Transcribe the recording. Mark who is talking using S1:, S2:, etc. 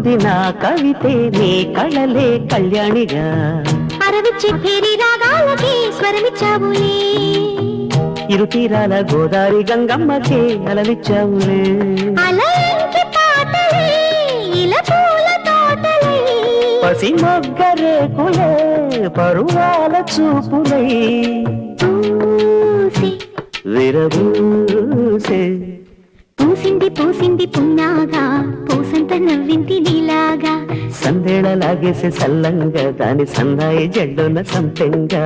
S1: ఉంది నా కవితే నీ కళలే కళ్యాణిగా
S2: అరవిచ్చి పేరి రాగాలకి స్వరమిచ్చావులే
S1: ఇరు తీరాల గోదారి గంగమ్మకే అలలిచ్చావులే
S2: అలయంకి పాటలే ఇలా పూల తోటలే
S1: పసి మొగ్గరేకులే పరువాల చూపులై
S2: పూసి
S1: విరబూసే
S2: పూసింది పూసింది పున్నాగా పూసంత నవ్వింది నీలాగా
S1: సందేళలాగేసే సల్లంగా దాని సన్నాయి జడ్డున సంపెంగా